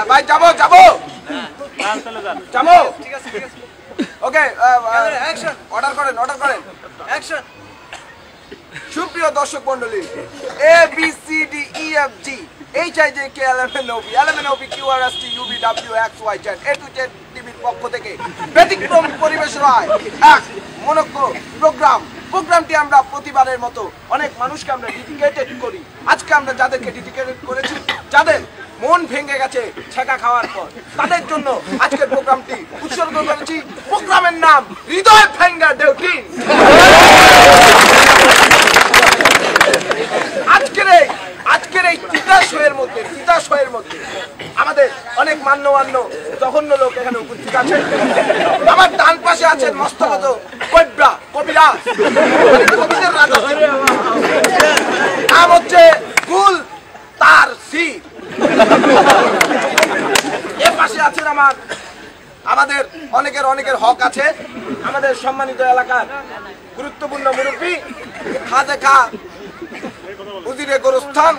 ভাই যাবো যাবো যাবো ওকে অর্ডার করেন সুপ্রিয় দর্শক মন্ডলী ABCDEFG HIJKLMNOP টিভির পক্ষ থেকে ব্যতিক্রম পরিবেশন হয় এক মনোজ্ঞ প্রোগ্রামটি আমরা প্রতিবারের মতো অনেক মানুষকে আমরা ডেডিকেটেড করি। আজকে আমরা যাদেরকে ডেডিকেটেড করেছি, যাদের মন ভেঙে গেছে ছেঁকা খাওয়ার পর, তাদের জন্য আজকের প্রোগ্রামটি উৎসর্গ করেছি। প্রোগ্রামের নাম হৃদয় ভেঙ্গা ডিউটি। আজকের এই তিতা শোয়ের মধ্যে আমাদের অনেক মান্য জঘন্য লোক এখানে উপস্থিত আছে। আমার ডান পাশে আছেন মস্তগত কবিরাজ, কবিদের রাজা, নাম হচ্ছে গুল তার সি। এর পাশে আছেন আমাদের অনেকের হক আছে, আমাদের সম্মানিত এলাকার গুরুত্বপূর্ণ মুরব্বী খাদেখা উজিরে গোরস্থান,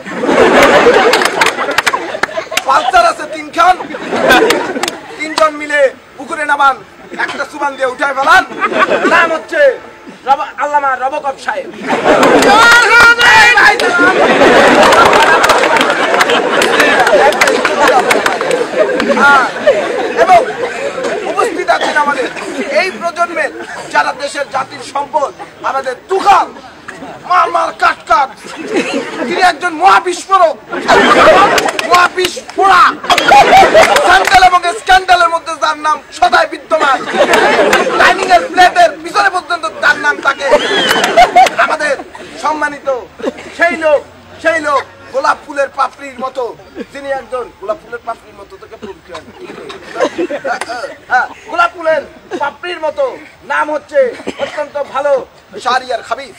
পালসার আছে 3 খান, 3 জন মিলে পুকুরে নামান, একটা সুবান দিয়ে উঠায় ফেলান। নাম হচ্ছে আল্লামা রবকব সাহেব। এবং উপস্থিত আছেন আমাদের এই প্রজন্মের যারা দেশের জাতির সম্পদ, আমাদের তুখাল মার কাট তিনি একজন মহাবিস্ফোরক, স্যান্ডেল এবং স্ক্যান্ডালের মধ্যে যার নাম সদাই বিদ্যমান, ডাইনিং এর প্লেটের পিছনে পর্যন্ত তার নাম থাকে। আমাদের সম্মানিত সেই লোক গোলাপ ফুলের পাপড়ির মতো, যিনি একজন গোলাপ ফুলের পাপড়ির মতো গোলাপ ফুলের পাপড়ির মতো, নাম হচ্ছে অত্যন্ত ভালো শাহরিয়ার খাবিজ।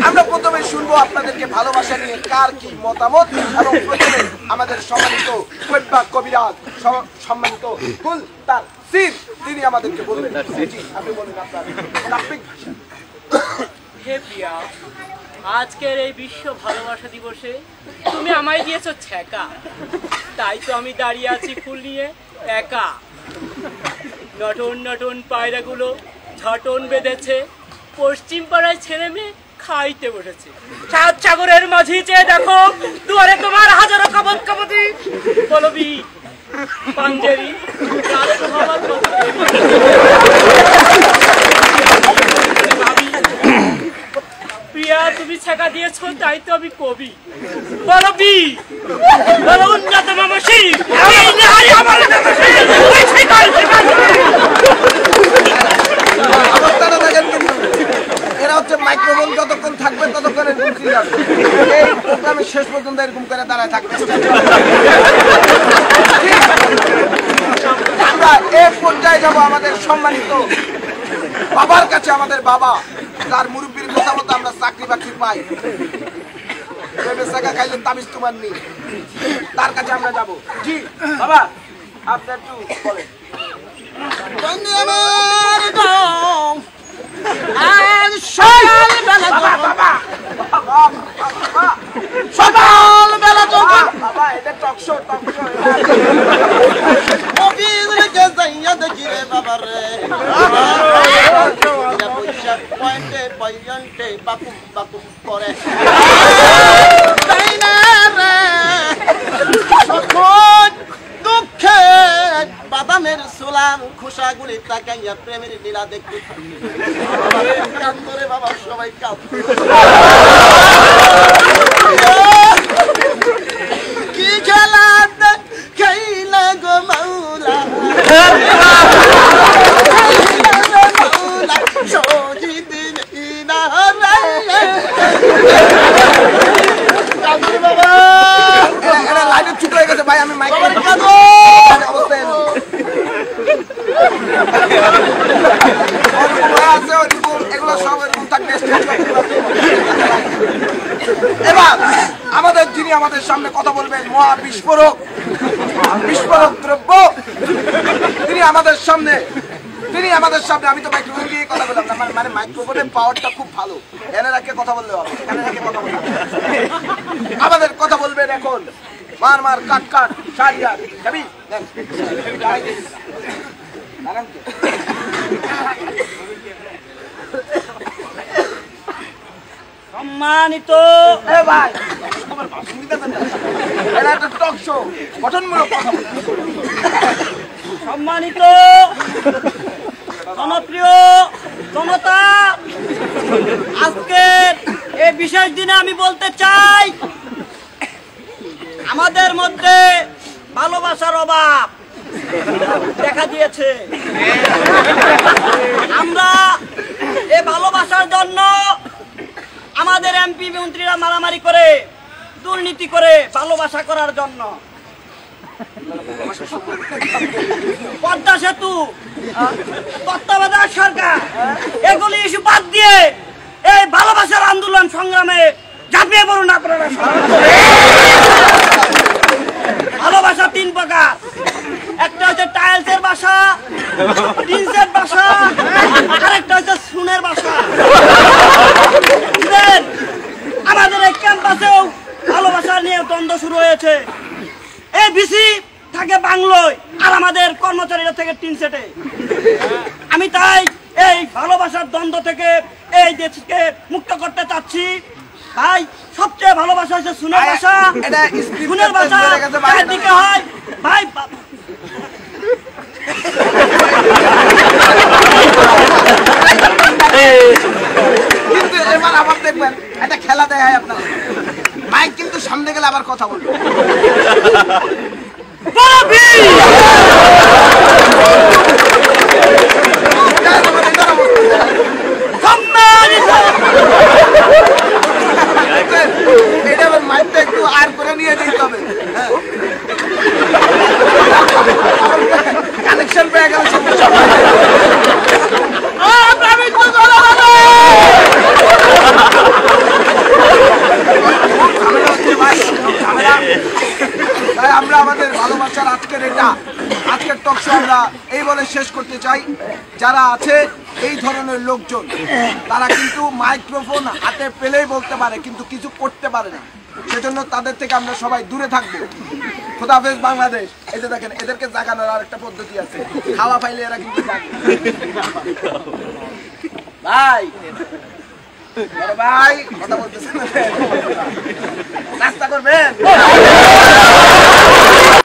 আমরা প্রথমে শুনবো আপনাদেরকে ভালোবাসা নিয়ে কার কি মতামত, এবং প্রথমে আমাদের সম্মানিত কবিরাজ সম্মানিত গুল তার সির তিনি আমাদেরকে বলবেন। আপনি বলুন আপনার টপিক। হে প্রিয়া, আজকের এই বিশ্ব ভালোবাসা দিবসে তুমি আমায় দিয়েছো ছেঁকা, তাই তো আমি দাঁড়িয়ে আছি ফুল নিয়ে একা। নটন পায়রাগুলো ঝটন বেঁধেছে, পশ্চিম পাড়ায় ছেলে মেয়ে খাইতে বসেছে। সাত সাগরের মাঝি চেয়ে দেখো, দুয়ারে তোমার হাজারো কাপতি বলবি পাঞ্জেরি। প্রিয়া, তুমি ছেঁকা দিয়েছো, তাই তো আমি কবি বলবি উন্নত মামসি। এরা হচ্ছে মাইক্রোফোন যতক্ষণ থাকবে ততক্ষণ এই প্রোগ্রামের শেষ পর্যন্ত এরকম করে দাঁড়ায় থাকবে। আমরা এই পর্যায়ে যাবো আমাদের সম্মানিত বাবার কাছে। আমাদের বাবা, তার মুরব্বীর কথা মতো আমরা চাকরি বাকরি পাই, খাইলে তাবিজ তোমার নেই, তার কাছে আমরা যাবো। জি বাবা, আপনি একটু বলেন। সকালবেলা বাবা, এটা টকশো দেখি রে বাবা রে, পয়েন্টে বাপুম করে দুঃখে বাদামের সোলার খোসাগুলি তাকাইয়া প্রেমের লীলা দেখতে কান্দরে বাবা, সবাই কান্দরে। কি খেলা খেলা গো মাওলা, ভাই আমি সামনে কথা বলবেন মহা বিস্ফোরক দ্রব্য, তিনি আমাদের সামনে আমি তো মাইক্রোফোন দিয়ে কথা বললাম না, মানে মাইক্রোফোনের পাওয়ারটা খুব ভালো, এনে রাখে কথা বললে হবে, এনে রাখে কথা বললে আমাদের কথা বলবেন এখন মার কাট সারিয়ার যাবি সম্মানিত ভাই এটা একটা টক শো, গঠনমূলক কথা বলতে। সম্মানিত জনপ্রিয় জনতা, আজকের এই বিশেষ দিনে আমি বলতে চাই আমাদের মধ্যে ভালোবাসার অভাব দেখা দিয়েছে। আমরা এই ভালোবাসার জন্য আমাদের এমপি মন্ত্রীরা মারামারি করে, দুর্নীতি করে ভালোবাসা করার জন্য পদ্মা সেতু, তত্ত্বাবধায়ক সরকার এগুলি ইস্যু বাদ দিয়ে এই ভালোবাসার আন্দোলন সংগ্রামে ঝাঁপিয়ে পড়ুন আপনারা। ভালোবাসা তিন প্রকার, একটা হচ্ছে টাইলসের বাসা, টিনসের বাসা, আরেকটা হচ্ছে সুনের বাসা। আমাদের এই ক্যাম্পাসেও ভালোবাসা নিয়ে দ্বন্দ্ব শুরু হয়েছে। এই বিসি থাকে বাংলোয় আর আমাদের কর্মচারীরা থেকে টিন সেটে। আমি তাই এই ভালোবাসার দ্বন্দ্ব থেকে এই দেশকে মুক্ত করতে চাচ্ছি। ভাই সবচেয়ে ভালোবাসা হচ্ছে সুনের ভাষা, সুনের ভাষা দিকে হয় ভাই। কিন্তু এবার আবার দেখবেন একটা খেলা দেখায় আপনার মাইক কিন্তু সামনে গেলে আবার কথা বলবে। এটা আবার মাইকটা একটু আর করে নিয়ে যেতে হবে, কানেকশন পেয়ে গেল। তাই আমরা আমাদের ভালোবাসার আজকের টক শো আমরা এই বলে শেষ করতে চাই, যারা আছে এই ধরনের লোকজন তারা কিন্তু মাইক্রোফোন হাতে পেলেই বলতে পারে কিন্তু কিছু করতে পারে না, সেজন্য তাদের থেকে আমরা সবাই দূরে থাকবো। খোদাফেজ বাংলাদেশ। এই যে দেখেন এদেরকে জাগানোর আর একটা পদ্ধতি আছে, খাওয়া পাইলে এরা কিন্তু ভাই কথা বলতেছেন, নাস্তা করবেন।